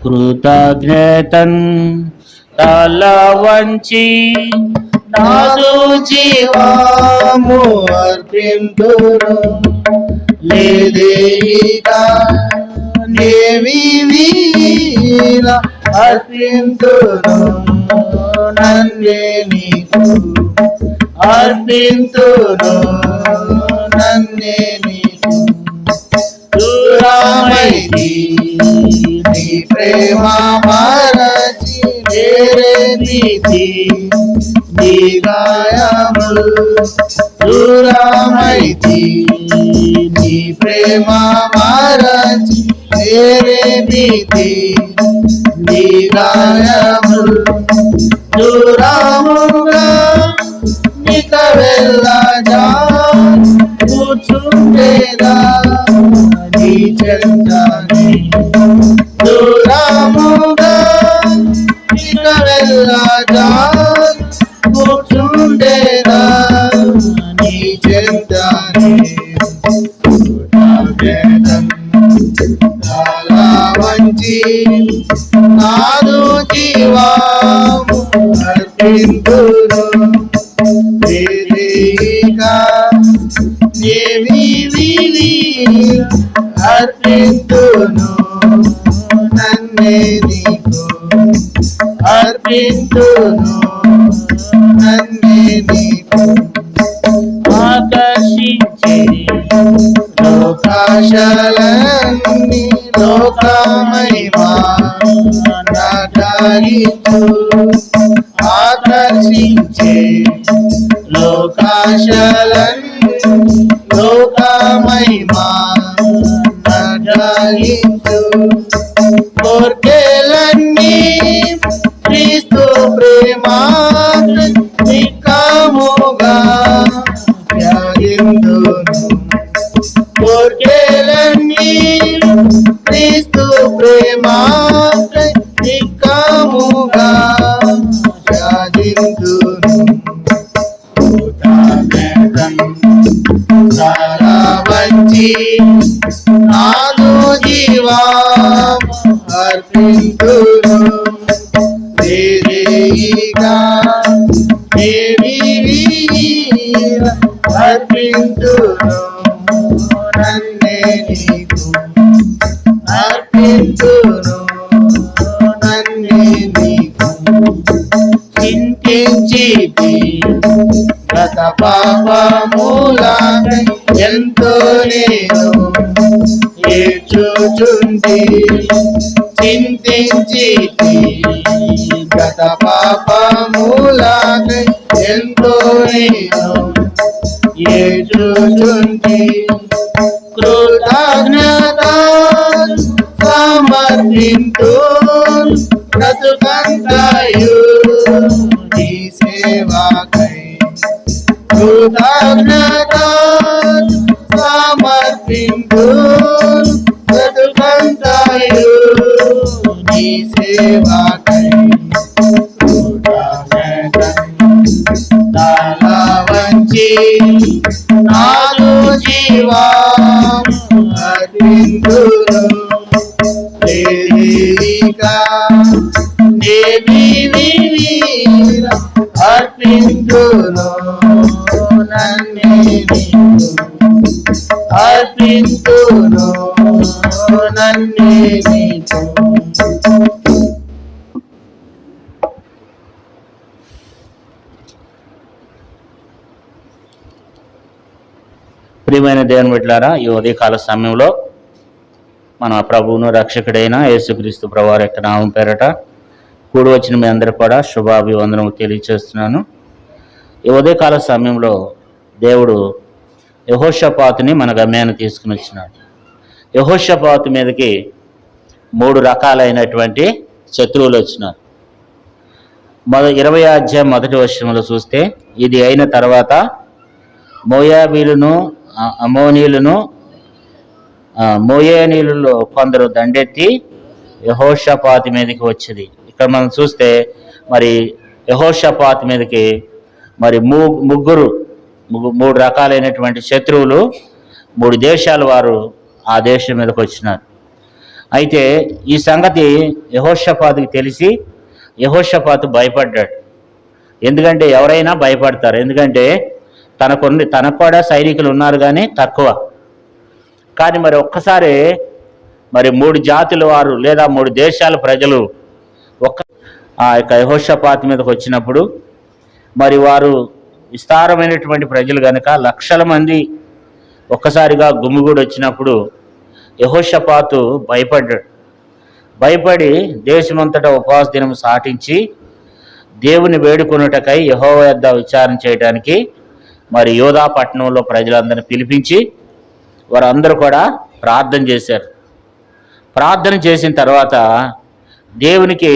కృతజ్ఞతన్ తల వంచి నాదు జీవము అర్పింతును లేదేగా నేవి వీర అర్పింతును నన్నే నీకు అర్పింతును నన్నే నీకు దూరమైతి నీ ప్రేమ మరచి వేరే నీతి నీ గాయములు దూరమైతి నీ ప్రేమ మరచి వేరే నీతి నీ గాయములు దూరముగా నిక వెళ్ళగా కూర్చుండేదా నీ చెంతనే దూరముగా నిక వెళ్ళగా కూర్చుండేదా నీ చెంతనే తల వంచి నాదు జీవము అర్పింతును వేదిగా నేవి వీర అర్పింతును నన్నే నీకు అర్పింతును నన్నే నీకు ఆకర్షించే లోకాశలన్నీ లోకమహిమా నటరించు ఆకర్షించే లోకాశలన్నీ లోకమహిమా నటరించు కోర్కెలన్నీ క్రీస్తు ప్రేమా నిక్కముగా త్యాగిందును కోర్కెలన్నీ క్రీస్తు ప్రేమా నిక్కముగా త్యాగిందును తల వంచి నాదు జీవము అర్పింతును వేదిగా నేవి వీర అర్పింతును నన్నే నీకు అర్పింతును నన్నే నీకు చింతించితి గత పాపములకై ఎంతో నేను ఏడ్చుచుంటి చింతించితి గత పాపములకై ఎంతో నేను ఏడ్చుచుంటి కృతజ్ఞత సమర్పింతు బ్రతుకంతయు నీ సేవకై కృతజ్ఞత సమర్పింతు బ్రతుకంతయు నీ సేవకై తల వంచి నాదు జీవము అర్పింతును వేదిగా నేవి వీర అర్పింతును నన్నే నీకు అర్పింతును నన్నే నీకు ప్రియమైన దేవుని బిడ్డలారా, ఈ ఉదయకాల సమయంలో మన ప్రభువును రక్షకుడైన యేసుక్రీస్తు ప్రభువారి యొక్క నామం పేరట కూడి వచ్చిన మీ అందరూ కూడా శుభాభివందనము తెలియజేస్తున్నాను. ఈ ఉదయకాల సమయంలో దేవుడు యెహోషాపాతుని మన గమ్యాన్ని తీసుకుని వచ్చినాడు. యెహోషాపాతు మీదకి 3 రకాలైనటువంటి శత్రువులు వచ్చినారు. 20వ అధ్యాయం 1వ వచనంలో చూస్తే, ఇది అయిన తర్వాత మోయాబీలును అమోనీయులను మోయానీయులలో కొందరు దండెత్తి యెహోషాపాతు మీదకి వచ్చేది. ఇక్కడ మనం చూస్తే మరి యెహోషాపాతు మీదకి మరి మూడు రకాలైనటువంటి శత్రువులు 3 దేశాల వారు ఆ దేశం మీదకి వచ్చినారు. అయితే ఈ సంగతి యెహోషాపాతుకి తెలిసి యెహోషాపాతు భయపడ్డాడు. ఎందుకంటే ఎవరైనా భయపడతారు, ఎందుకంటే తనకు కూడా సైనికులు ఉన్నారు కానీ తక్కువ. కానీ మరి ఒక్కసారి మరి 3 జాతుల వారు లేదా 3 దేశాల ప్రజలు ఆ యొక్క యెహోషాపాతు మీదకి వచ్చినప్పుడు, మరి వారు విస్తారమైనటువంటి ప్రజలు కనుక లక్షల మంది ఒక్కసారిగా గుమిగూడి వచ్చినప్పుడు యెహోషాపాతు భయపడి దేశమంతటా ఉపవాస దినం సాటించి దేవుని వేడుకొనుటకై యెహోవా యొద్ద విచారణ చేయడానికి మరి యోధా పట్టణంలో ప్రజలందరినీ పిలిపించి వారందరూ కూడా ప్రార్థన చేశారు. ప్రార్థన చేసిన తర్వాత దేవునికి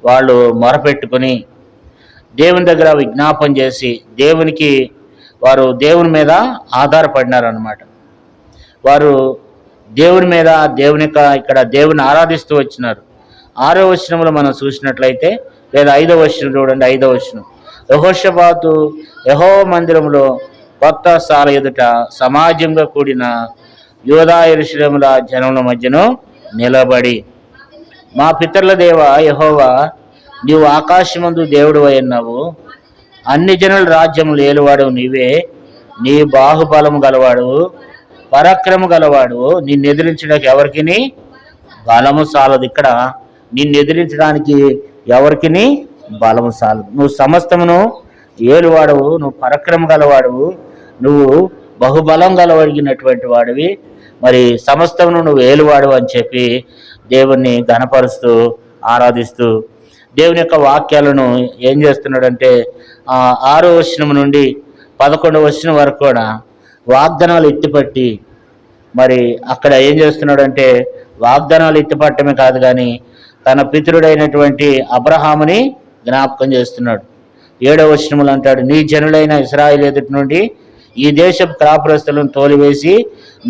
వాళ్ళు మొరపెట్టుకొని దేవుని దగ్గర విజ్ఞాపన చేసి వారు దేవుని మీద ఆధారపడినారు అన్నమాట. వారు దేవుని మీద ఇక్కడ దేవుని ఆరాధిస్తూ వచ్చినారు. 6వ వచనంలో మనం చూసినట్లయితే, లేదా 5వ వచనం చూడండి, 5వ వచనం, యెహోషాపాతు యెహోవా మందిరంలో కొత్త సాల ఎదుట సమాజంగా కూడిన యూదా యెరూషలేముల జనముల మధ్యను నిలబడి, మా పితరుల దేవ యెహోవా, నీవు ఆకాశమందు దేవుడు అయ్యున్నావు, అన్ని జనుల రాజ్యములు ఏలువాడు నీవే, నీ బాహుబలము గలవాడు, పరాక్రమ గలవాడు, నిన్ను ఎదిరించడానికి ఎవరికి బలము సాలదు. ఇక్కడ నిన్ను ఎదిరించడానికి ఎవరికి బలము సాలదు. నువ్వు సమస్తమును ఏలువాడవు, నువ్వు పరాక్రమ గలవాడువు, నువ్వు బహుబలం గలవడిగినటువంటి వాడివి, మరి సమస్తమును నువ్వు ఏలువాడు అని చెప్పి దేవుణ్ణి ఘనపరుస్తూ ఆరాధిస్తూ దేవుని యొక్క వాక్యాలను ఏం చేస్తున్నాడంటే 6వ వచనం నుండి 11వ వచనం వరకు కూడా వాగ్దానాలు ఎత్తిపట్టి, మరి అక్కడ ఏం చేస్తున్నాడంటే వాగ్దానాలు ఎత్తిపట్టమే కాదు కానీ తన పితరుడైనటువంటి అబ్రహాముని జ్ఞాపకం చేస్తున్నాడు. 7వ వచనములు అంటాడు, నీ జనులైన ఇశ్రాయేలు ఎదుటి నుండి ఈ దేశపు కాపురస్తులను తోలివేసి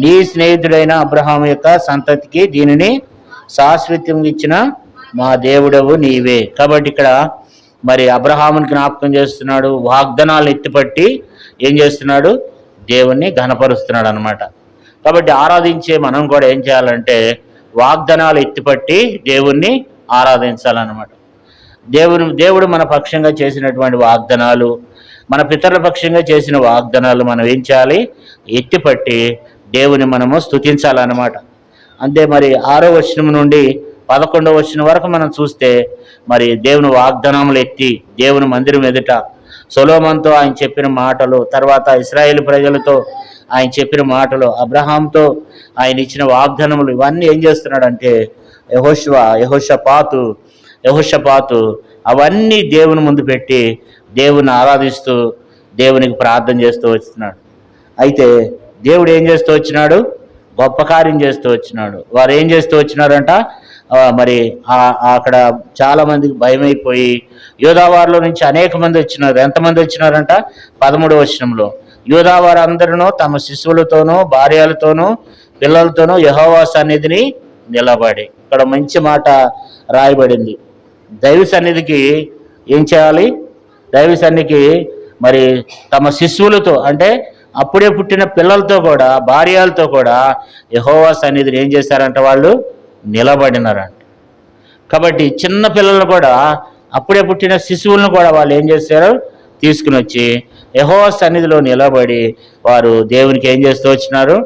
నీ స్నేహితుడైన అబ్రహాము యొక్క సంతతికి దీనిని శాశ్వతంగా ఇచ్చిన మా దేవుడవు నీవే. కాబట్టి ఇక్కడ మరి అబ్రహాముని జ్ఞాపకం చేస్తున్నాడు, వాగ్దానాలు ఎత్తిపట్టి ఏం చేస్తున్నాడు, దేవుణ్ణి ఘనపరుస్తున్నాడు అనమాట. కాబట్టి ఆరాధించే మనం కూడా ఏం చేయాలంటే వాగ్దానాలు ఎత్తిపట్టి దేవుణ్ణి ఆరాధించాలన్నమాట. దేవుడు మన పక్షంగా చేసినటువంటి వాగ్దానాలు, మన పితరుల పక్షంగా చేసిన వాగ్దానాలు మనం ఏం చేయాలి, ఎత్తిపట్టి దేవుని మనము స్తుతించాలన్నమాట. అంతే. మరి 6వ వచనం నుండి 11వ వచనం వరకు మనం చూస్తే మరి దేవుని వాగ్దానములు ఎత్తి దేవుని మందిరం ఎదుట సొలొమోనుతో ఆయన చెప్పిన మాటలు, తర్వాత ఇశ్రాయేలు ప్రజలతో ఆయన చెప్పిన మాటలు, అబ్రహాంతో ఆయన ఇచ్చిన వాగ్దానములు, ఇవన్నీ ఏం చేస్తున్నాడంటే యెహోషాపాతు అవన్నీ దేవుని ముందు పెట్టి దేవుని ఆరాధిస్తూ దేవునికి ప్రార్థన చేస్తూ వచ్చినాడు. అయితే దేవుడు ఏం చేస్తూ వచ్చినాడు, గొప్ప కార్యం చేస్తూ వచ్చినాడు. వారు ఏం చేస్తూ వచ్చినారంట, మరి అక్కడ చాలా మందికి భయమైపోయి యోధావారిలో నుంచి అనేక మంది వచ్చినారు. ఎంతమంది వచ్చినారంట, 13వ వచనంలో, యోధావారు అందరూ తమ శిశువులతోనూ భార్యలతోనూ పిల్లలతోనూ యెహోవా సన్నిధిని నిలబడి, ఇక్కడ మంచి మాట రాయబడింది. దైవ సన్నిధికి ఏం చేయాలి, దైవ సన్నిధికి మరి తమ శిశువులతో, అంటే అప్పుడే పుట్టిన పిల్లలతో కూడా భార్యలతో కూడా యెహోవా సన్నిధిని ఏం చేశారంట, వాళ్ళు నిలబడినారంట. కాబట్టి చిన్న పిల్లలను కూడా, అప్పుడే పుట్టిన శిశువులను కూడా వాళ్ళు ఏం చేశారు, తీసుకుని వచ్చి యెహోవా సన్నిధిలో నిలబడి వారు దేవునికి ఏం చేస్తూ వచ్చినారు,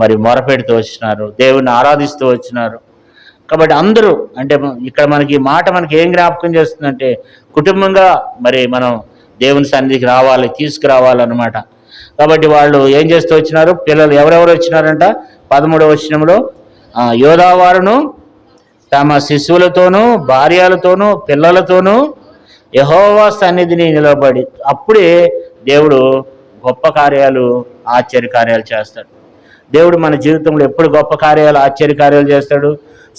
మరి మొరపెడుతూ వచ్చినారు, దేవుని ఆరాధిస్తూ వచ్చినారు. కాబట్టి అందరూ, అంటే ఇక్కడ మనకి మనకి ఏం జ్ఞాపకం చేస్తుందంటే కుటుంబంగా మరి మనం దేవుని సన్నిధికి తీసుకురావాలన్నమాట. కాబట్టి వాళ్ళు ఏం చేస్తూ వచ్చినారు, పిల్లలు ఎవరెవరు వచ్చినారంట, 13వ వచనంలో, యోధావారును తమ శిశువులతోనూ భార్యలతోనూ పిల్లలతోనూ యెహోవా సన్నిధిని నిలబడి, అప్పుడే దేవుడు గొప్ప కార్యాలు ఆశ్చర్య కార్యాలు చేస్తాడు. దేవుడు మన జీవితంలో ఎప్పుడు గొప్ప కార్యాలు ఆశ్చర్య కార్యాలు చేస్తాడు,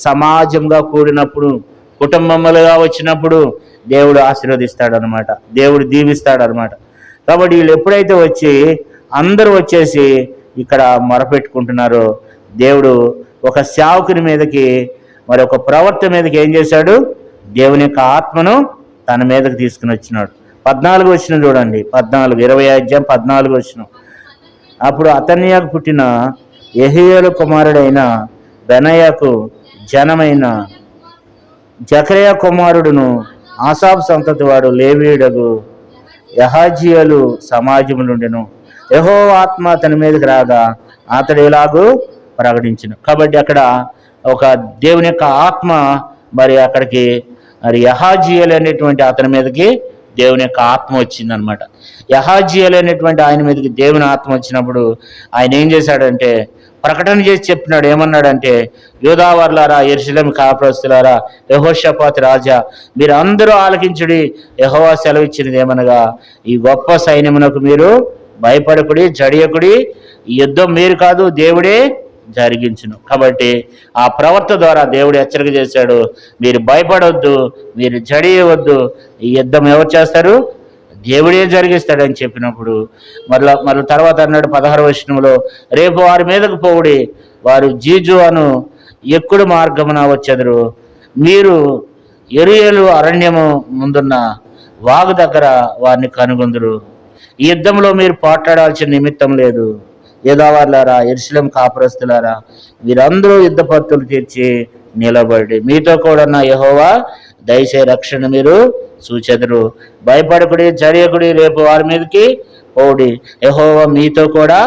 సమాజంగా కూడినప్పుడు, కుటుంబములుగా వచ్చినప్పుడు దేవుడు ఆశీర్వదిస్తాడు అనమాట, దేవుడు దీవిస్తాడు అనమాట. కాబట్టి వీళ్ళు ఎప్పుడైతే అందరూ వచ్చేసి ఇక్కడ మొరపెట్టుకుంటున్నారో, దేవుడు ఒక సేవకుని మీదకి, మరి ఒక ప్రవక్త మీదకి ఏం చేశాడు, దేవుని యొక్క ఆత్మను తన మీదకి తీసుకుని వచ్చినాడు. 14వ వచనం చూడండి, 20వ అధ్యాయం 14వ వచనం, అప్పుడు అతన్యాకు పుట్టిన యెహీయేలు కుమారుడైన బెనయాకు జనమైన జకరియా కుమారుడును ఆసాపు సంతతి వాడు లేవీయుడగు యహాజీయలు సమాజము నుండిను. యెహోవా ఆత్మ అతని మీదకి రాగా అతడు ఎలాగూ ప్రకటించును. కాబట్టి అక్కడ ఒక దేవుని యొక్క ఆత్మ మరి అక్కడికి మరి యహాజీయలు అనేటువంటి అతని మీదకి దేవుని యొక్క ఆత్మ వచ్చిందనమాట. యహాజీయలు అనేటువంటి ఆయన మీదకి దేవుని ఆత్మ వచ్చినప్పుడు ఆయన ఏం చేశాడంటే ప్రకటన చేసి చెప్పినాడు. ఏమన్నాడంటే, యూదావారులారా, యెరూషలేము కాపురస్తులారా, యెహోషాపాతు రాజా, మీరు అందరూ ఆలకించుడి. యెహోవా సెలవిచ్చినది ఏమనగా, ఈ గొప్ప సైన్యమునకు మీరు భయపడకుడి, జడియకుడి. ఈ యుద్ధం మీరు కాదు, దేవుడే జరిగించును. కాబట్టి ఆ ప్రవర్త ద్వారా దేవుడు హెచ్చరిక చేశాడు, మీరు భయపడవద్దు, మీరు జడియవద్దు. ఈ యుద్ధం ఎవరు చేస్తారు? దేవుడే జరిగిస్తాడని చెప్పినప్పుడు మళ్ళీ తర్వాత అన్నాడు 16వ వచనంలో, రేపు వారి మీదకు పోవుడి, వారు జీజు అను ఎక్కుడు మార్గమున వచ్చెదరు. మీరు యెరూయేలు అరణ్యము ముందున్న వాగు దగ్గర వారిని కనుగొందురు. ఈ యుద్ధంలో మీరు పోట్లాడాల్సిన నిమిత్తం లేదు. యూదావారులారా, యెరూషలేము కాపురస్తులారా, మీరందరూ యుద్ధ పత్తులు తీర్చి నిలబడి మీతో కూడా నా యెహోవా దయచే రక్షణ మీరు చూచెదరు. భయపడకుడి, జడియకుడి, రేపు వారి మీదకి పోవుడి, యెహోవా మీతో కూడా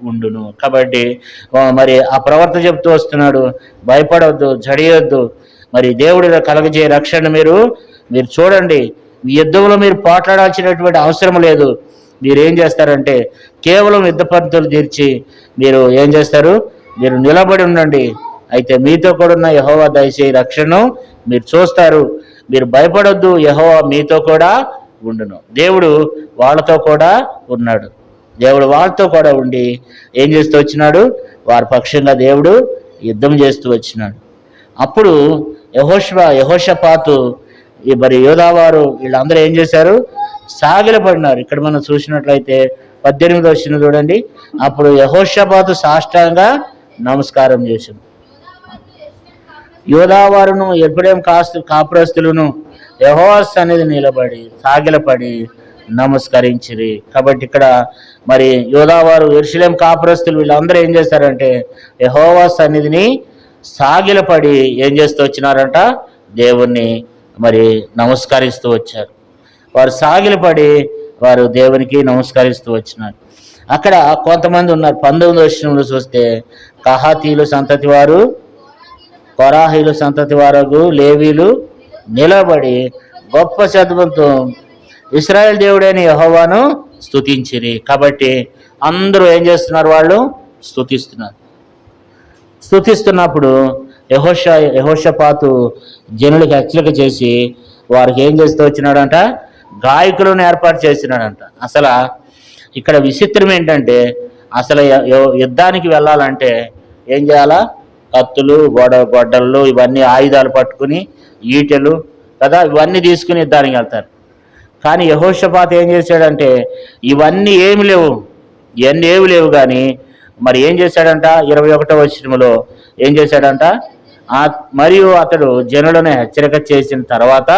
ఉండును. కాబట్టి మరి ఆ ప్రవర్త చెప్తూ వస్తున్నాడు, భయపడవద్దు, జడియొద్దు, మరి దేవుడి కలగజే రక్షణ మీరు చూడండి. ఈ యుద్ధంలో మీరు పోట్లాడాల్సినటువంటి అవసరం లేదు. మీరు ఏం చేస్తారంటే కేవలం యుద్ధ పద్ధతులు తీర్చి మీరు ఏం చేస్తారు? మీరు నిలబడి ఉండండి. అయితే మీతో కూడా ఉన్న యెహోవా దయచేయి రక్షణను మీరు చూస్తారు. మీరు భయపడొద్దు, యెహోవా మీతో కూడా ఉండును. దేవుడు వాళ్ళతో కూడా ఉన్నాడు. దేవుడు వాళ్ళతో కూడా ఉండి ఏం చేస్తూ వచ్చినాడు? వారి పక్షంగా దేవుడు యుద్ధం చేస్తూ వచ్చినాడు. అప్పుడు యెహోషాపాతు మరి యోధావారు వీళ్ళందరూ ఏం చేశారు? సాగిలపడినారు. ఇక్కడ మనం చూసినట్లయితే 18వ వచనం చూడండి. అప్పుడు యెహోషాపాతు సాష్టాంగంగా నమస్కారం చేశాడు. యోధావారును ఎప్పుడేం కాపురస్తులను యెహోవా సన్నిధి నిలబడి సాగిలపడి నమస్కరించిరి. కాబట్టి ఇక్కడ మరి యోధావారు, యెరూషలేము కాపురస్తులు వీళ్ళందరూ ఏం చేస్తారంటే యెహోవా సన్నిధిని సాగిలపడి ఏం చేస్తూ వచ్చినారంట? దేవుణ్ణి మరి నమస్కరిస్తూ వచ్చారు. వారు సాగిలపడి వారు దేవునికి నమస్కరిస్తూ వచ్చినారు. అక్కడ కొంతమంది ఉన్నారు. 19వ వచనంలో చూస్తే కహాతీయులు సంతతి వారు, కొరాహీలు సంతతి వారు, లేవీలు నిలబడి గొప్ప శబ్దంతో ఇశ్రాయేల్ దేవుడైన యెహోవాను స్తుతించిరి. కాబట్టి అందరూ ఏం చేస్తున్నారు? వాళ్ళు స్తుతిస్తున్నప్పుడు యెహోషాపాతు జనులకు హెచ్చరిక చేసి వారికి ఏం చేస్తూ వచ్చినాడంట? గాయకులను ఏర్పాటు చేసినాడంట. అసలు ఇక్కడ విచిత్రం ఏంటంటే, అసలు యుద్ధానికి వెళ్ళాలంటే ఏం చేయాలా? కత్తులు, గొడ్డళ్ళు, ఇవన్నీ ఆయుధాలు పట్టుకుని, ఈటెలు కదా, ఇవన్నీ తీసుకుని యుద్ధానికి వెళ్తారు. కానీ యెహోషాపాతు ఏం చేశాడంటే ఇవన్నీ ఏమి లేవు కానీ మరి ఏం చేశాడంట? 21వ వచనంలో ఏం చేశాడంట? మరియు అతడు జనులను హెచ్చరిక చేసిన తర్వాత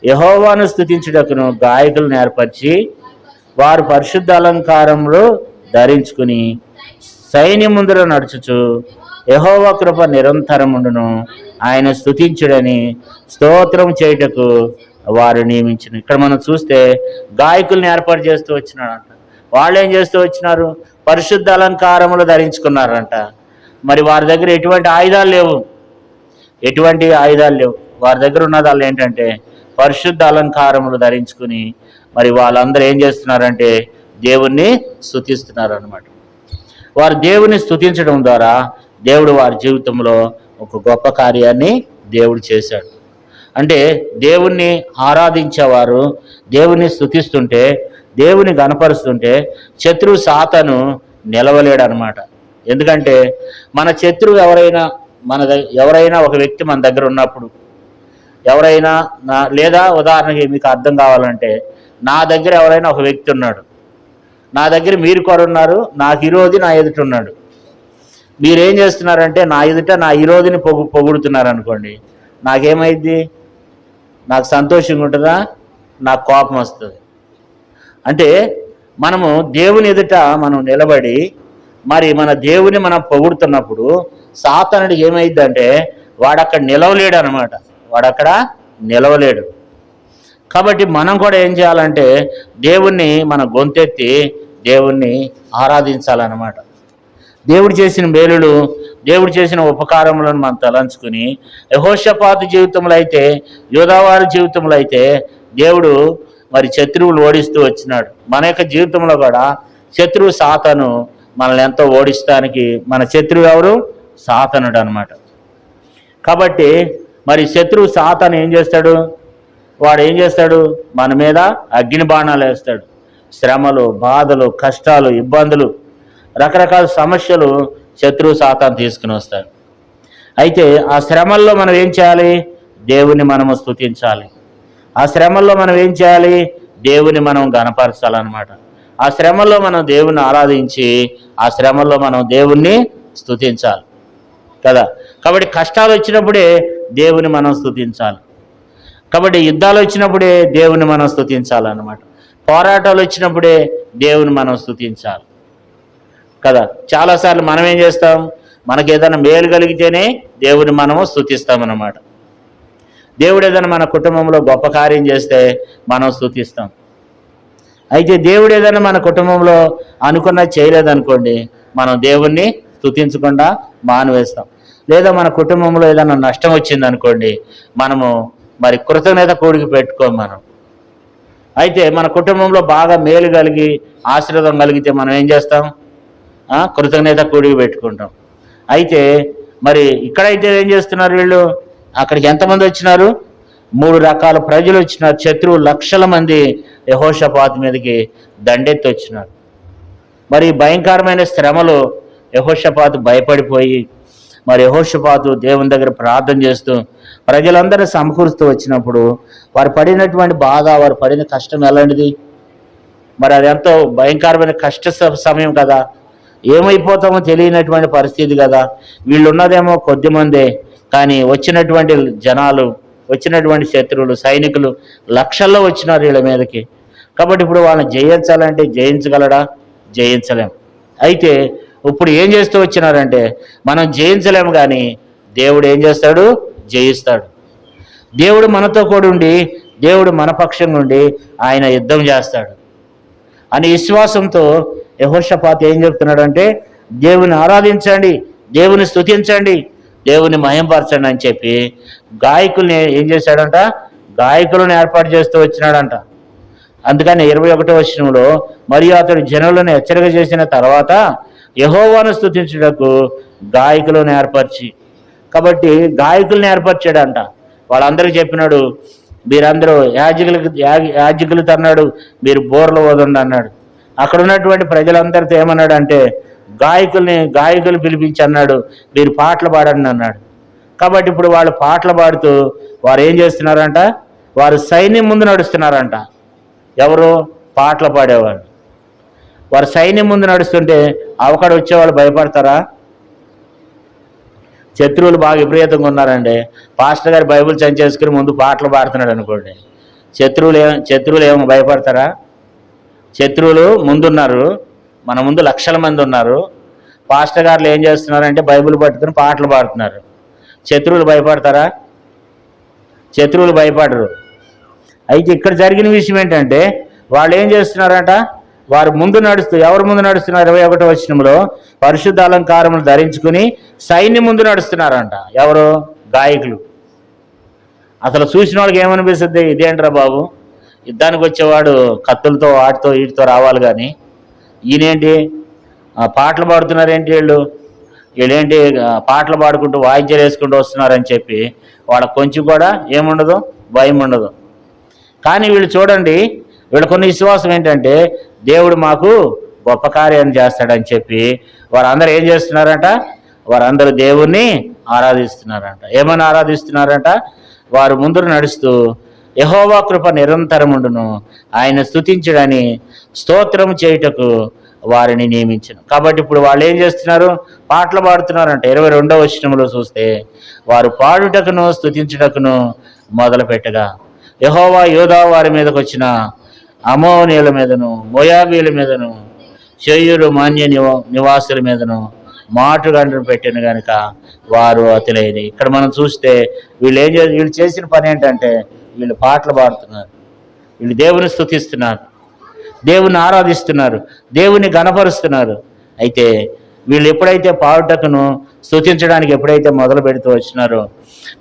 యెహోవాను స్తుతించుటకును గాయకులను ఏర్పరిచి వారు పరిశుద్ధ అలంకారంలో ధరించుకుని సైన్యం ముందర నడుచుచు యెహోవా కృప నిరంతరముండును, ఆయన స్తుతించుడని స్తోత్రం చేయుటకు వారు నియమించిన. ఇక్కడ మనం చూస్తే గాయకుల్ని ఏర్పాటు చేస్తూ వచ్చినాడంట. వాళ్ళు ఏం చేస్తూ వచ్చినారు? పరిశుద్ధ అలంకారములు ధరించుకున్నారంట. మరి వారి దగ్గర ఎటువంటి ఆయుధాలు లేవు. వారి దగ్గర ఉన్నదాళ్ళు ఏంటంటే పరిశుద్ధ అలంకారములు ధరించుకుని మరి వాళ్ళందరూ ఏం చేస్తున్నారంటే దేవుణ్ణి స్తుతిస్తున్నారు అన్నమాట. వారు దేవుని స్తుతించడం ద్వారా దేవుడు వారి జీవితంలో ఒక గొప్ప కార్యాన్ని దేవుడు చేశాడు. అంటే దేవుణ్ణి ఆరాధించేవారు దేవుణ్ణి స్తుతిస్తుంటే, దేవుని గణపరుస్తుంటే శత్రువు సాతాను నిలవలేడు అనమాట. ఎందుకంటే మన శత్రువు ఎవరైనా ఒక వ్యక్తి మన దగ్గర ఉన్నప్పుడు, ఎవరైనా లేదా ఉదాహరణకి మీకు అర్థం కావాలంటే, నా దగ్గర ఎవరైనా ఒక వ్యక్తి ఉన్నాడు, నా దగ్గర మీరు కూడా ఉన్నారు, నాకు విరోధి నా ఎదుట ఉన్నాడు. మీరేం చేస్తున్నారంటే నా ఎదుట నా విరోధిని పొగుడుతున్నారు అనుకోండి, నాకేమైద్ది? నాకు సంతోషంగా ఉంటుందా? నాకు కోపం వస్తుంది. అంటే మనము దేవుని ఎదుట మనం నిలబడి మరి మన దేవుని మనం పొగుడుతున్నప్పుడు సాతానుడికి ఏమైందంటే వాడక్కడ నిలవలేడు అనమాట. వాడక్కడ నిలవలేడు. కాబట్టి మనం కూడా ఏం చేయాలంటే దేవుణ్ణి మన గొంతెత్తి దేవుణ్ణి ఆరాధించాలన్నమాట. దేవుడు చేసిన మేలులు, దేవుడు చేసిన ఉపకారములను మనం తలంచుకుని, యెహోషాపాతు జీవితంలో అయితే, యోదావారి జీవితంలో అయితే దేవుడు మరి శత్రువులు ఓడిస్తూ వచ్చినాడు. మన యొక్క జీవితంలో కూడా శత్రువు సాతాను మనల్ని ఎంతో ఓడిస్తానికి, మన శత్రువు ఎవరు? సాతానుడు అనమాట. కాబట్టి మరి శత్రువు సాతాను ఏం చేస్తాడు? వాడు ఏం చేస్తాడు? మన మీద అగ్ని బాణాలు వేస్తాడు. శ్రమలు, బాధలు, కష్టాలు, ఇబ్బందులు, రకరకాల సమస్యలు శత్రువు సాతాను తీసుకుని వస్తాడు. అయితే ఆ శ్రమల్లో మనం ఏం చేయాలి? దేవుని మనము స్తుతించాలి. ఆ శ్రమల్లో మనం ఏం చేయాలి? దేవుని మనం గణపరచాలన్నమాట. ఆ శ్రమల్లో మనం దేవుని ఆరాధించి, ఆ శ్రమల్లో మనం దేవుణ్ణి స్తుతించాలి కదా. కాబట్టి కష్టాలు వచ్చినప్పుడే దేవుని మనం స్తుతించాలి. కాబట్టి యుద్ధాలు వచ్చినప్పుడే దేవుని మనం స్తుతించాలన్నమాట. పోరాటాలు వచ్చినప్పుడే దేవుని మనం స్తుతించాలి కదా. చాలాసార్లు మనం ఏం చేస్తాం? మనకి ఏదైనా మేలు కలిగితేనే దేవుని మనము స్తుతిస్తామన్నమాట. దేవుడు ఏదైనా మన కుటుంబంలో గొప్ప కార్యం చేస్తే మనం స్తుతిస్తాం. అయితే దేవుడు ఏదైనా మన కుటుంబంలో అనుకున్నది చేయలేదనుకోండి, మనం దేవుణ్ణి స్తుతించకుండా మానివేస్తాం. లేదా మన కుటుంబంలో ఏదైనా నష్టం వచ్చిందనుకోండి, మనము మరి కృతజ్ఞత కూడికి పెట్టుకోం మనం. అయితే మన కుటుంబంలో బాగా మేలు కలిగి ఆశీర్వాదం కలిగితే మనం ఏం చేస్తాం? కృతజ్ఞత కూడికి పెట్టుకుంటాం. అయితే మరి ఇక్కడైతే ఏం చేస్తున్నారు వీళ్ళు? అక్కడికి ఎంతమంది వచ్చినారు? 3 రకాల ప్రజలు వచ్చినారు. శత్రువు లక్షల మంది యెహోషాపాతు మీదకి దండెత్తి వచ్చినారు. మరి భయంకరమైన శ్రమలో యెహోషాపాతు భయపడిపోయి, మరి యెహోషాపాతు దేవుని దగ్గర ప్రార్థన చేస్తూ ప్రజలందరూ సమకూరుస్తూ వచ్చినప్పుడు వారు పడినటువంటి బాధ, వారు పడిన కష్టం ఎలాంటిది? మరి అది ఎంతో భయంకరమైన కష్ట సమయం కదా. ఏమైపోతామో తెలియనటువంటి పరిస్థితి కదా. వీళ్ళు ఉన్నదేమో కొద్ది మందే, కానీ వచ్చినటువంటి జనాలు, వచ్చినటువంటి శత్రువులు, సైనికులు లక్షల్లో వచ్చినారు వీళ్ళ మీదకి. కాబట్టి ఇప్పుడు వాళ్ళని జయించాలంటే జయించగలడా? జయించలేం. అయితే ఇప్పుడు ఏం చేస్తూ వచ్చినారంటే, మనం జయించలేము కానీ దేవుడు ఏం చేస్తాడు? జయిస్తాడు. దేవుడు మనతో కూడా ఉండి, దేవుడు మన పక్షంగా ఉండి ఆయన యుద్ధం చేస్తాడు అని విశ్వాసంతో యెహోషాపాతు ఏం చెప్తున్నాడంటే, దేవుని ఆరాధించండి, దేవుని స్తుతించండి, దేవుని మహింపరచండి అని చెప్పి గాయకుల్ని ఏం చేశాడంట? గాయకులను ఏర్పాటు చేస్తూ వచ్చినాడంట. అందుకని 21వ వచనంలో, మరియు అతడు జనులను హెచ్చరిక చేసిన తర్వాత యెహోవాను స్తుతించుటకు గాయకులను ఏర్పరిచి, కాబట్టి గాయకులను ఏర్పరిచాడంట. వాళ్ళందరికీ చెప్పినాడు, మీరందరూ యాజకులతో అన్నాడు, మీరు బోర్లు వదండి అన్నాడు. అక్కడ ఉన్నటువంటి ప్రజలందరితో ఏమన్నాడు అంటే, గాయకులు పిలిపించి అన్నాడు, మీరు పాటలు పాడండి అన్నాడు. కాబట్టి ఇప్పుడు వాళ్ళు పాటలు పాడుతూ వారు ఏం చేస్తున్నారంట? వారు సైన్యం ముందు నడుస్తున్నారంట. ఎవరు? పాటలు పాడేవాళ్ళు. వారు సైన్యం ముందు నడుస్తుంటే అవకాడ వచ్చేవాళ్ళు భయపడతారా? శత్రువులు బాగా విపరీతంగా ఉన్నారండి. పాస్టర్ గారు బైబిల్ చంచేసుకుని ముందు పాటలు పాడుతున్నాడు అనుకోండి, శత్రువులు ఏమో భయపడతారా? శత్రువులు ముందున్నారు, మన ముందు లక్షల మంది ఉన్నారు. పాస్టర్ గారులు ఏం చేస్తున్నారంటే బైబిల్ పట్టుకుని పాటలు పాడుతున్నారు. శత్రువులు భయపడతారా? శత్రువులు భయపడరు. అయితే ఇక్కడ జరిగిన విషయం ఏంటంటే, వాళ్ళు ఏం చేస్తున్నారంట? వారు ముందు నడుస్తూ, ఎవరు ముందు నడుస్తున్నారు? 21వ వచనంలో, పరిశుద్ధ అలంకారములు ధరించుకుని సైన్యం ముందు నడుస్తున్నారంట. ఎవరు? గాయకులు. అసలు చూసిన వాళ్ళకి ఏమనిపిస్తుంది? ఇదేంట్రా బాబు, యుద్ధానికి వచ్చేవాడు కత్తులతో వాటితో వీటితో రావాలి, కానీ ఈయనేంటి పాటలు పాడుతున్నారేంటి? వీళ్ళేంటి పాటలు పాడుకుంటూ వాయిద్యాలు వేసుకుంటూ వస్తున్నారని చెప్పి వాళ్ళకు కొంచెం కూడా ఏముండదు, భయం ఉండదు. కానీ వీళ్ళు చూడండి, వీళ్ళకున్న విశ్వాసం ఏంటంటే, దేవుడు మాకు గొప్ప కార్యాన్ని చేస్తాడని చెప్పి వారందరూ ఏం చేస్తున్నారంట? వారందరూ దేవుణ్ణి ఆరాధిస్తున్నారంట. ఏమని ఆరాధిస్తున్నారంట? వారు ముందు నడుస్తూ యెహోవా కృప నిరంతరముండును, ఆయన స్తుతించడని స్తోత్రం చేయుటకు వారిని నియమించను. కాబట్టి ఇప్పుడు వాళ్ళు ఏం చేస్తున్నారు? పాటలు పాడుతున్నారంట. 22వ వచనంలో చూస్తే, వారు పాడుటకును స్తుతించుటకును మొదలు పెట్టగా యెహోవా యోధా వారి మీదకి వచ్చిన అమోనీయుల మీదను, మోయాబీల మీదను, శేయూరు మాన్య నివాసుల మీదను మాటుగండ్రను పెట్టిన కనుక వారు అతులైరి. ఇక్కడ మనం చూస్తే వీళ్ళు చేసిన పని ఏంటంటే వీళ్ళు పాటలు పాడుతున్నారు, వీళ్ళు దేవుని స్తుతిస్తున్నారు, దేవుని ఆరాధిస్తున్నారు, దేవుని గణపరుస్తున్నారు. అయితే వీళ్ళు ఎప్పుడైతే పాడుటకును స్తుతించడానికి ఎప్పుడైతే మొదలు పెడుతూ వచ్చినారో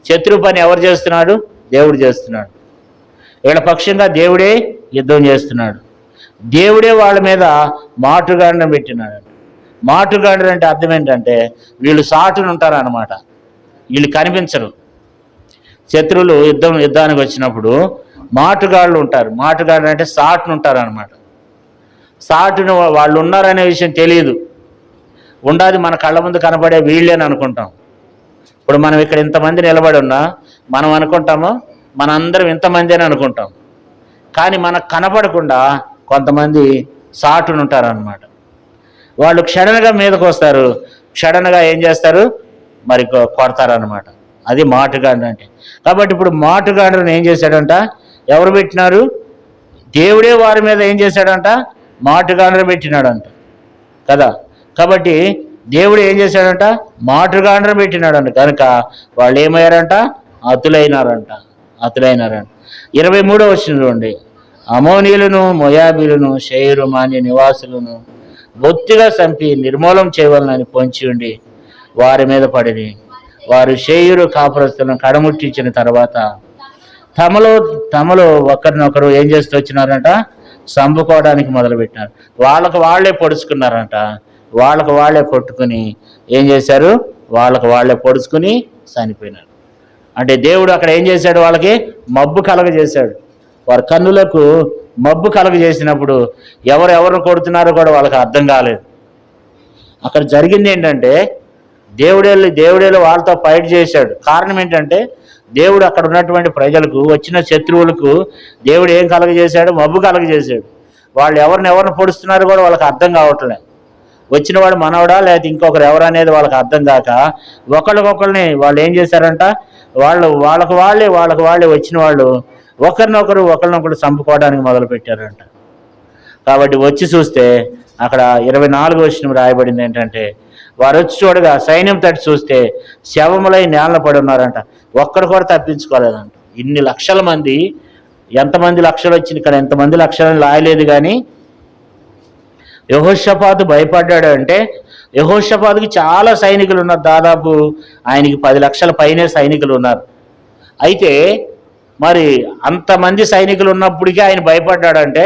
శత్రు పని ఎవరు చేస్తున్నాడు? దేవుడు చేస్తున్నాడు. వీళ్ళ పక్షంగా దేవుడే యుద్ధం చేస్తున్నాడు. దేవుడే వాళ్ళ మీద మాటుగాండ్రం పెట్టినాడు. మాటుగాండ్రం అంటే అర్థం ఏంటంటే వీళ్ళు సాటును ఉంటారన్నమాట, వీళ్ళు కనిపించరు. శత్రువులు యుద్ధానికి వచ్చినప్పుడు మాటుగాళ్ళు ఉంటారు. మాటుగాళ్ళు అంటే సాటును ఉంటారు అనమాట. సాటును వాళ్ళు ఉన్నారనే విషయం తెలియదు, ఉండాది మన కళ్ళ ముందు కనబడే వీళ్ళని అనుకుంటాం. ఇప్పుడు మనం ఇక్కడ ఇంతమంది నిలబడి ఉన్నా మనం అనుకుంటాము మనందరం ఇంతమంది అని అనుకుంటాం. కానీ మనకు కనపడకుండా కొంతమంది సాటును ఉంటారనమాట. వాళ్ళు క్షణంగా మీదకు వస్తారు, క్షణంగా ఏం చేస్తారు? మరి కొడతారనమాట. అది మాటుగాండ్రు అంటే. కాబట్టి ఇప్పుడు మాటుగాండ్రుని ఏం చేశాడంట? ఎవరు పెట్టినారు? దేవుడే వారి మీద ఏం చేశాడంట? మాటుగాండ్రు పెట్టినాడంట కదా. కాబట్టి దేవుడు ఏం చేశాడంట? మాటుగాండ్రు పెట్టినాడంట. కనుక వాళ్ళు ఏమయ్యారంట? అతులైనారంట. 23వ వచనం చూడండి. అమోనీయులను, మోయాబీలను, షేరు మాన్య నివాసులను బొత్తిగా చంపి నిర్మూలం చేయవలనని పొంచి ఉండి వారి మీద పడిని. వారు షేరు కాపురస్తులను కడముట్టించిన తర్వాత తమలో ఒకరినొకరు ఏం చేస్తూ వచ్చినారంట? చంపుకోవడానికి మొదలుపెట్టినారు. వాళ్ళకు వాళ్ళే పొడుచుకున్నారంట. వాళ్ళకు వాళ్ళే కొట్టుకుని ఏం చేశారు? వాళ్ళకు వాళ్ళే పొడుచుకుని చనిపోయినారు. అంటే దేవుడు అక్కడ ఏం చేశాడు? వాళ్ళకి మబ్బు కలగజేశాడు. వారి కన్నులకు మబ్బు కలగజేసినప్పుడు ఎవరెవరు కొడుతున్నారో కూడా వాళ్ళకి అర్థం కాలేదు. అక్కడ జరిగింది ఏంటంటే దేవుడేళ్ళు వాళ్ళతో ఫైట్ చేశాడు. కారణం ఏంటంటే దేవుడు అక్కడ ఉన్నటువంటి ప్రజలకు, వచ్చిన శత్రువులకు దేవుడు ఏం కలగజేశాడు? మబ్బు కలగజేశాడు. వాళ్ళు ఎవరిని పొడుస్తున్నారో కూడా వాళ్ళకి అర్థం కావట్లేదు. వచ్చిన వాడు మనవడా లేకపోతే ఇంకొకరు ఎవరు అనేది వాళ్ళకి అర్థం కాక ఒకళ్ళకొకరిని వాళ్ళు ఏం చేశారంట? వాళ్ళకు వాళ్ళే వచ్చిన వాళ్ళు ఒకరినొకరు చంపుకోవడానికి మొదలు పెట్టారంట. కాబట్టి వచ్చి చూస్తే అక్కడ 24వ వచనం రాయబడింది ఏంటంటే, వారు వచ్చి చూడగా సైన్యం తట్టి చూస్తే శవములై నేలన పడి ఉన్నారంట. ఒక్కడు కూడా తప్పించుకోలేదంట. ఇన్ని లక్షల మంది, ఎంతమంది లక్షలు వచ్చింది ఇక్కడ, ఎంతమంది లక్షలను లాయలేదు. కానీ యెహోషాపాతు భయపడ్డాడు. అంటే యెహోషాపాతుకి చాలా సైనికులు ఉన్నారు. దాదాపు ఆయనకి 10 లక్షల పైనే సైనికులు ఉన్నారు. అయితే మరి అంతమంది సైనికులు ఉన్నప్పటికీ ఆయన భయపడ్డాడంటే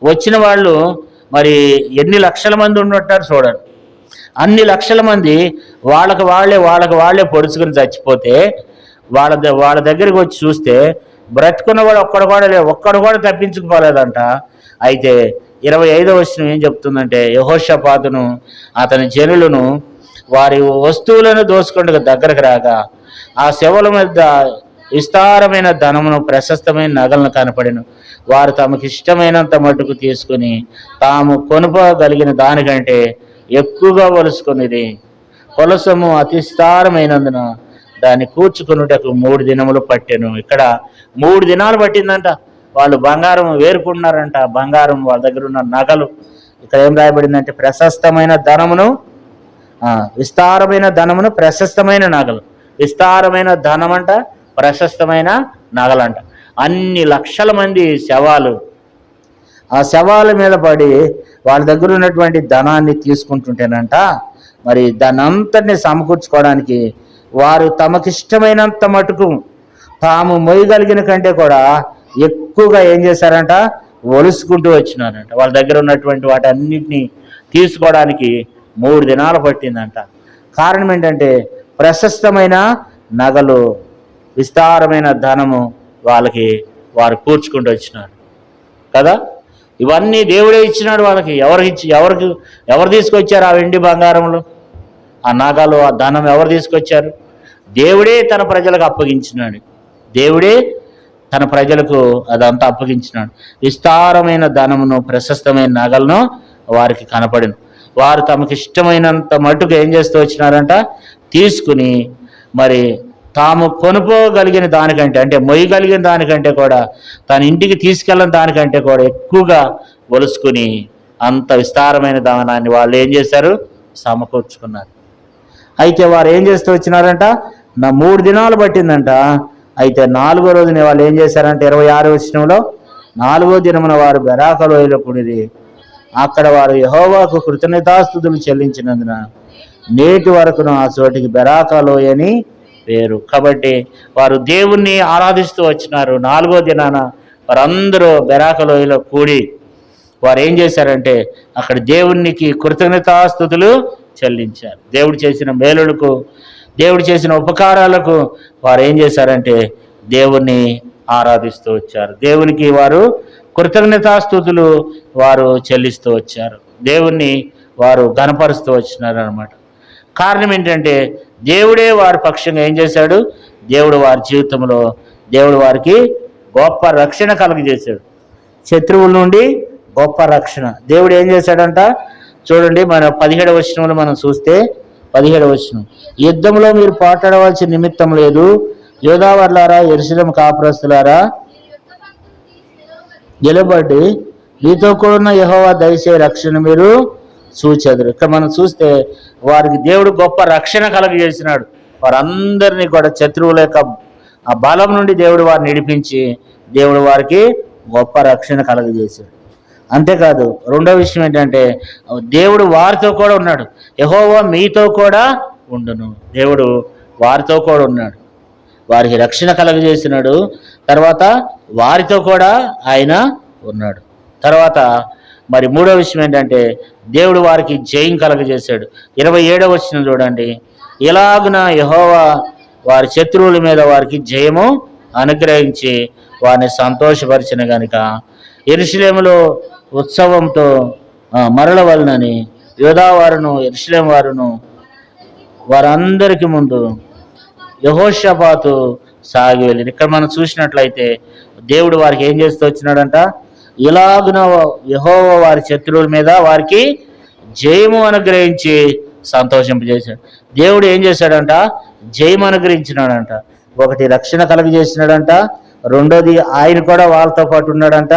వచ్చిన వాళ్ళు మరి ఎన్ని లక్షల మంది ఉన్నట్టారు చూడండి. అన్ని లక్షల మంది వాళ్ళకు వాళ్ళే పొడుచుకుని చచ్చిపోతే వాళ్ళ దగ్గరికి వచ్చి చూస్తే బ్రతుకున్నవాడు ఒక్కడు కూడా తప్పించుకుపోలేదంట. అయితే 25వ వచనం ఏం చెప్తుందంటే, యెహోషాపాతును అతని జనులను వారి వస్తువులను దోచుకుంటూ దగ్గరకు రాగా ఆ శవల మీద విస్తారమైన ధనమును, ప్రశస్తమైన నగలను కనపడిను. వారు తమకు ఇష్టమైనంత మట్టుకు తీసుకుని తాము కొనుకోగలిగిన దానికంటే ఎక్కువగా వలుసుకునేది. కొలసము అతిస్తారమైనందున దాన్ని కూర్చుకున్నటకు 3 దినములు పట్టెను. ఇక్కడ 3 దినాలు పట్టిందంట. వాళ్ళు బంగారం వేరుకున్నారంట. బంగారం, వాళ్ళ దగ్గర ఉన్న నగలు. ఇక్కడ ఏం రాయబడిందంటే ప్రశస్తమైన ధనమును, విస్తారమైన ధనమును, ప్రశస్తమైన నగలు. విస్తారమైన ధనం అంట, ప్రశస్తమైన నగలంట. అన్ని లక్షల మంది శవాలు ఆ శవాల మీద పడి వాళ్ళ దగ్గర ఉన్నటువంటి ధనాన్ని తీసుకుంటుంటేనంట, మరి దాన్ని అంతటిని సమకూర్చుకోవడానికి వారు తమకిష్టమైనంత మటుకు తాము మొయ్యగలిగిన కంటే కూడా ఎక్కువగా ఏం చేశారంట? ఒలుసుకుంటూ వచ్చినారంట. వాళ్ళ దగ్గర ఉన్నటువంటి వాటి అన్నింటినీ తీసుకోవడానికి 3 దినాలు పట్టిందంట. కారణం ఏంటంటే ప్రశస్తమైన నగలు, విస్తారమైన ధనము వారు కూర్చుకుంటూ వచ్చినారు కదా. ఇవన్నీ దేవుడే ఇచ్చినాడు వాళ్ళకి. ఎవరు తీసుకొచ్చారు? ఆ వెండి బంగారములు, ఆ నగలు, ఆ ధనం ఎవరు తీసుకొచ్చారు? దేవుడే తన ప్రజలకు అప్పగించినాడు. దేవుడే తన ప్రజలకు అదంతా అప్పగించినాడు. విస్తారమైన ధనమును, ప్రశస్తమైన నగలను వారికి కనపడిను. వారు తమకు ఇష్టమైనంత మటుకు ఏం చేస్తూ వచ్చినారంట? తీసుకుని మరి తాము కొనుక్కోగలిగిన దానికంటే, అంటే మొయ్యగలిగిన దానికంటే కూడా, తన ఇంటికి తీసుకెళ్ళిన దానికంటే కూడా ఎక్కువగా ఒలుసుకుని అంత విస్తారమైన ధనాన్ని వాళ్ళు ఏం చేశారు? సమకూర్చుకున్నారు. అయితే వారు ఏం చేస్తూ వచ్చినారంట, 3 దినాలు పట్టిందంట. అయితే 4వ రోజున వాళ్ళు ఏం చేశారంటే 26వ వచనంలో, 4వ దినమున వారు బెరాక లోయలో కూడిరి. అక్కడ వారు యెహోవాకు కృతజ్ఞతాస్తుతులు చెల్లించినందున నేటి వరకును ఆ చోటికి బెరాక లోయ అని పేరు. కాబట్టి వారు దేవుణ్ణి ఆరాధిస్తూ వచ్చినారు. 4వ దినాన వారందరూ బెరాక లోయలో కూడి వారు ఏం చేశారంటే అక్కడ దేవునికి కృతజ్ఞతాస్తుతులు చెల్లించారు. దేవుడు చేసిన మేలులకు, దేవుడు చేసిన ఉపకారాలకు వారు ఏం చేశారంటే దేవుణ్ణి ఆరాధిస్తూ వచ్చారు. దేవునికి వారు కృతజ్ఞతాస్తుతులు వారు చెల్లిస్తూ వచ్చారు. దేవుణ్ణి వారు గణపరుస్తూ వచ్చినారు అన్నమాట. కారణం ఏంటంటే దేవుడే వారి పక్షంగా ఏం చేశాడు, దేవుడు వారి జీవితంలో దేవుడు వారికి గొప్ప రక్షణ కలుగజేశాడు. శత్రువుల నుండి గొప్ప రక్షణ దేవుడు ఏం చేశాడంట. చూడండి, మన 17వ వచనంలో మనం చూస్తే, 17వ వచనం, యుద్ధంలో మీరు పోట్లాడవలసిన నిమిత్తం లేదు, యోధావర్లారా యెరూషలేము కాపురస్తులారా నిలబడి మీతో కూడిన యెహోవా దయచేసే రక్షణ మీరు చూచెదరు. ఇక్కడ మనం చూస్తే వారికి దేవుడు గొప్ప రక్షణ కలుగజేసినాడు. వారందరినీ కూడా శత్రువుల యొక్క ఆ బలం నుండి దేవుడు వారిని నడిపించి దేవుడు వారికి గొప్ప రక్షణ కలుగజేశాడు. అంతేకాదు, రెండో విషయం ఏంటంటే దేవుడు వారితో కూడా ఉన్నాడు. యెహోవా మీతో కూడా ఉండును. దేవుడు వారితో కూడా ఉన్నాడు, వారికి రక్షణ కలుగజేసినాడు. తర్వాత వారితో కూడా ఆయన ఉన్నాడు. తర్వాత మరి మూడో విషయం ఏంటంటే దేవుడు వారికి జయం కలుగజేశాడు. 27వ వచనం చూడండి, ఇలాగున యెహోవా వారి శత్రువుల మీద వారికి జయము అనుగ్రహించి వారిని సంతోషపరిచిన గనుక యెరూషలేములో ఉత్సవంతో మరలవలనని యోధా వారును యెరూషలేము వారును వారందరికి ముందు యెహోషాపాతు సాగి వెళ్ళింది. ఇక్కడ మనం చూసినట్లయితే దేవుడు వారికి ఏం చేస్తూ వచ్చినాడంట, ఇలాగున యెహోవా వారి శత్రువుల మీద వారికి జయము అనుగ్రహించి సంతోషింపజేశాడు. దేవుడు ఏం చేశాడంట, జయము అనుగ్రహించినాడంట. ఒకటి రక్షణ కలుగజేసినాడంట, రెండోది ఆయన కూడా వాళ్ళతో పాటు ఉన్నాడంట,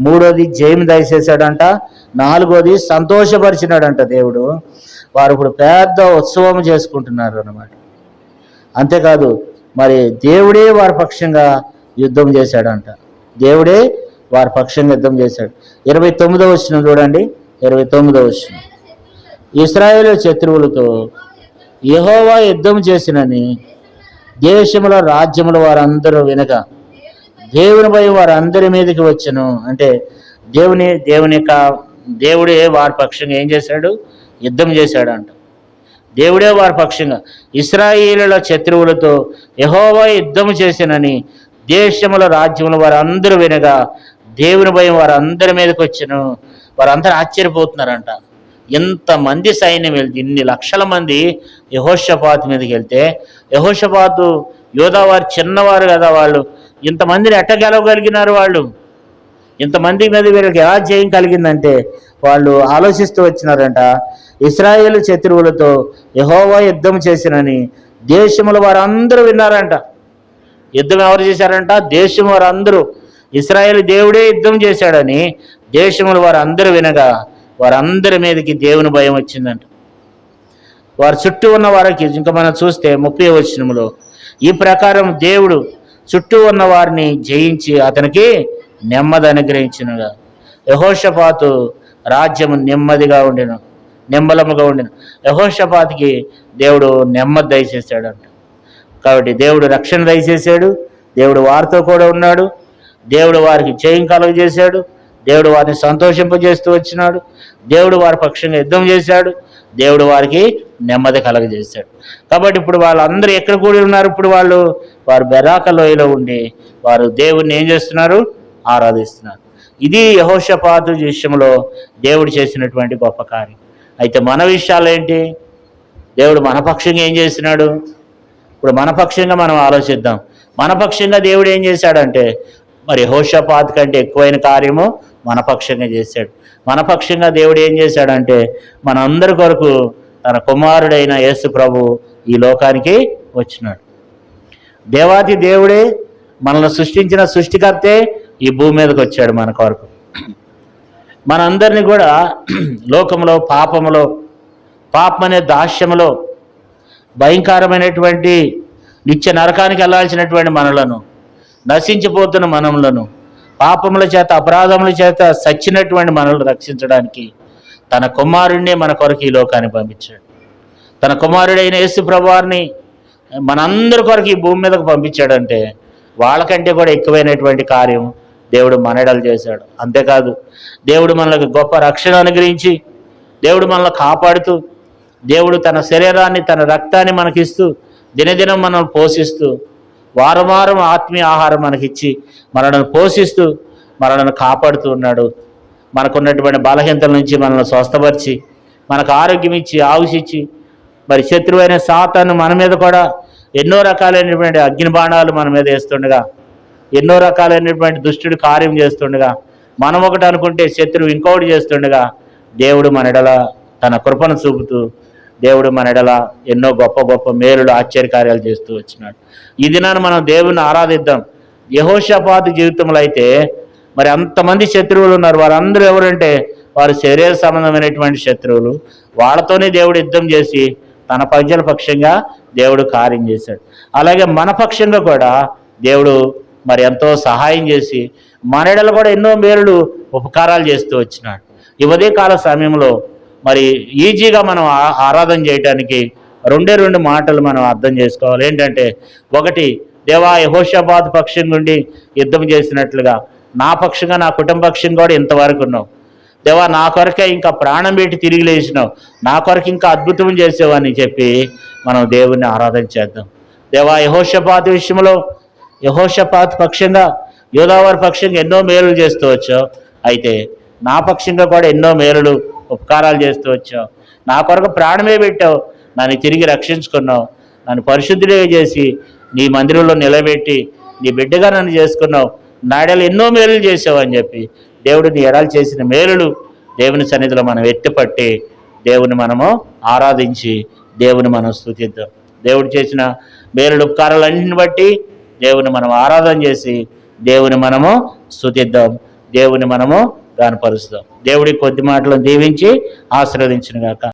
మూడోది జయం దయచేశాడంట, నాలుగోది సంతోషపరిచినాడంట దేవుడు. వారు ఇప్పుడు పెద్ద ఉత్సవం చేసుకుంటున్నారు అన్నమాట. అంతేకాదు, మరి దేవుడే వారి పక్షంగా యుద్ధం చేశాడంట. దేవుడే వారి పక్షంగా యుద్ధం చేశాడు. 29వ వచనం చూడండి, 29వ వచనం, ఇశ్రాయేలు శత్రువులతో యెహోవా యుద్ధం చేసినని దేశముల రాజ్యముల వారందరూ వినక దేవుని భయం వారందరి మీదకి వచ్చెను. అంటే దేవుడే వారి పక్షంగా ఏం చేశాడు, యుద్ధం చేశాడంట. దేవుడే వారి పక్షంగా ఇశ్రాయేలుల శత్రువులతో యెహోవా యుద్ధం చేసినని దేశముల రాజ్యముల వారందరూ వినగా దేవుని భయం వారందరి మీదకి వచ్చెను. వారందరూ ఆశ్చర్యపోతున్నారంట. ఎంతమంది సైన్యం వెళ్తే, ఇన్ని లక్షల మంది యెహోషాపాతు మీదకి వెళ్తే, యెహోషాపాతు యోధావారు చిన్నవారు కదా, వాళ్ళు ఇంతమందిని ఎట్ట గెలవగలిగినారు, వాళ్ళు ఇంతమంది మీద వీళ్ళకి ఎలా జయం కలిగిందంటే వాళ్ళు ఆలోచిస్తూ వచ్చినారంట. ఇశ్రాయేలు శత్రువులతో యెహోవా యుద్ధం చేసినని దేశముల వారందరూ విన్నారంట. యుద్ధం ఎవరు చేశారంట, దేశం వారందరూ. ఇశ్రాయేలు దేవుడే యుద్ధం చేశాడని దేశముల వారందరూ వినగా వారందరి మీదకి దేవుని భయం వచ్చిందంట. వారి చుట్టూ ఉన్న వారికి ఇంకా మనం చూస్తే 30వ వచనంలో, ఈ ప్రకారం దేవుడు చుట్టూ ఉన్న వారిని జయించి అతనికి నెమ్మది అనుగ్రహించినగా యెహోషాపాతు రాజ్యము నెమ్మదిగా ఉండెను, నిమ్మలముగా ఉండెను. యెహోషాపాతుకి దేవుడు నెమ్మది దయచేశాడంట. కాబట్టి దేవుడు రక్షణ దయచేశాడు, దేవుడు వారితో కూడా ఉన్నాడు, దేవుడు వారికి జయం కలుగజేశాడు, దేవుడు వారిని సంతోషింపజేస్తూ వచ్చినాడు, దేవుడు వారి పక్షంగా యుద్ధం చేశాడు, దేవుడు వారికి నెమ్మది కలగజేశాడు. కాబట్టి ఇప్పుడు వాళ్ళందరూ ఎక్కడ కూడి ఉన్నారు, ఇప్పుడు వారు బెరాక లోయలో ఉండి వారు దేవుణ్ణి ఏం చేస్తున్నారు, ఆరాధిస్తున్నారు. ఇది యెహోషాపాతు విషయంలో దేవుడు చేసినటువంటి గొప్ప కార్యం. అయితే మన విషయాలు ఏంటి, దేవుడు మన పక్షంగా ఏం చేసినాడు? ఇప్పుడు మన పక్షంగా మనం ఆలోచిద్దాం. మన పక్షంగా దేవుడు ఏం చేశాడంటే, మరి యెహోషాపాతు కంటే ఎక్కువైన కార్యము మన పక్షంగా చేశాడు. మన పక్షంగా దేవుడు ఏం చేశాడంటే మనందరి కొరకు తన కుమారుడైన యేసు ప్రభు ఈ లోకానికి వచ్చినాడు. దేవాతి దేవుడే, మనల్ని సృష్టించిన సృష్టికర్తే ఈ భూమి మీదకి వచ్చాడు మన కొరకు. మనందరినీ కూడా లోకంలో పాపం అనే దాస్యములో భయంకరమైనటువంటి నిత్య నరకానికి వెళ్ళాల్సినటువంటి మనలను, నశించిపోతున్న మనములను, పాపముల చేత అపరాధముల చేత సచ్చినటువంటి మనల్ని రక్షించడానికి తన కుమారుడిని మన కొరకు ఈ లోకాన్ని పంపించాడు. తన కుమారుడైన యేసు ప్రభువారిని మనందరి కొరకు ఈ భూమి మీదకు పంపించాడంటే వాళ్ళకంటే కూడా ఎక్కువైనటువంటి కార్యం దేవుడు మనడలు చేశాడు. అంతేకాదు, దేవుడు మనకు గొప్ప రక్షణ అనుగ్రహించి, దేవుడు మనల్ని కాపాడుతూ, దేవుడు తన శరీరాన్ని తన రక్తాన్ని మనకిస్తూ, దినదినం మనల్ని పోషిస్తూ, వారం వారం ఆత్మీయ ఆహారం మనకిచ్చి మనల్ని పోషిస్తూ మనల్ని కాపాడుతూ ఉన్నాడు. మనకున్నటువంటి బలహీనతల నుంచి మనల్ని స్వస్థపరిచి, మనకు ఆరోగ్యం ఇచ్చి, ఆయుషిచ్చి, మరి శత్రువైన సాతాను మన మీద కూడా ఎన్నో రకాలైనటువంటి అగ్నిబాణాలు మన మీద వేస్తుండగా, ఎన్నో రకాలైనటువంటి దుష్టుడు కార్యం చేస్తుండగా, మనం ఒకటి అనుకుంటే శత్రువు ఇంకొకటి చేస్తుండగా, దేవుడు మన ఎడల తన కృపను చూపుతూ, దేవుడు మన ఎడల ఎన్నో గొప్ప గొప్ప మేలులు ఆశ్చర్యకార్యాలు చేస్తూ వచ్చినాడు. ఈ దినాన్ని మనం దేవుని ఆరాధిద్దాం. యెహోషాపాతు జీవితంలో అయితే మరి అంతమంది శత్రువులు ఉన్నారు. వారందరూ ఎవరంటే వారు శరీర సంబంధమైనటువంటి శత్రువులు. వాళ్ళతోనే దేవుడు యుద్ధం చేసి తన ప్రజల పక్షంగా దేవుడు కార్యం చేశాడు. అలాగే మన పక్షంగా కూడా దేవుడు మరి ఎంతో సహాయం చేసి మన ఎడల కూడా ఎన్నో మేలులు ఉపకారాలు చేస్తూ వచ్చినాడు. ఈ ఉదయకాల సమయంలో మరి ఈజీగా మనం ఆరాధన చేయడానికి రెండు మాటలు మనం అర్థం చేసుకోవాలి. ఏంటంటే, ఒకటి, దేవా యెహోషాపాతు పక్షం నుండి యుద్ధం చేసినట్లుగా నా పక్షంగా, నా కుటుంబ పక్షంగా కూడా ఇంతవరకు ఉన్నావు. దేవా, నా కొరకే ఇంకా ప్రాణం పెట్టి తిరిగి లేచినావు, నా కొరకు ఇంకా అద్భుతం చేసేవని చెప్పి మనం దేవుణ్ణి ఆరాధన చేద్దాం. దేవా, యెహోషాపాతు విషయంలో యెహోషాపాతు పక్షంగా, యోదావారి పక్షంగా ఎన్నో మేలులు చేస్తూ వచ్చావు. అయితే నా పక్షంగా కూడా ఎన్నో మేలులు ఉపకారాలు చేస్తూ వచ్చావు. నా కొరకు ప్రాణమే పెట్టావు, నన్ను తిరిగి రక్షించుకున్నావు, నన్ను పరిశుద్ధుడిగా చేసి నీ మందిరంలో నిలబెట్టి నీ బిడ్డగా నన్ను చేసుకున్నావు, నాడలు ఎన్నో మేలులు చేసావు అని చెప్పి దేవుడు నీ ఎడలు చేసిన మేలులు దేవుని సన్నిధిలో మనం ఎత్తిపట్టి దేవుని మనము ఆరాధించి దేవుని మనం స్తుతిద్దాం. దేవుడు చేసిన మేలులు ఉపకారాలన్నింటిని బట్టి దేవుని మనం ఆరాధన చేసి దేవుని మనము స్తుతిద్దాం, దేవుని మనము గానపరుస్తాం. దేవుడి కొద్ది మాటలను దీవించి ఆశీర్వదించును గాక.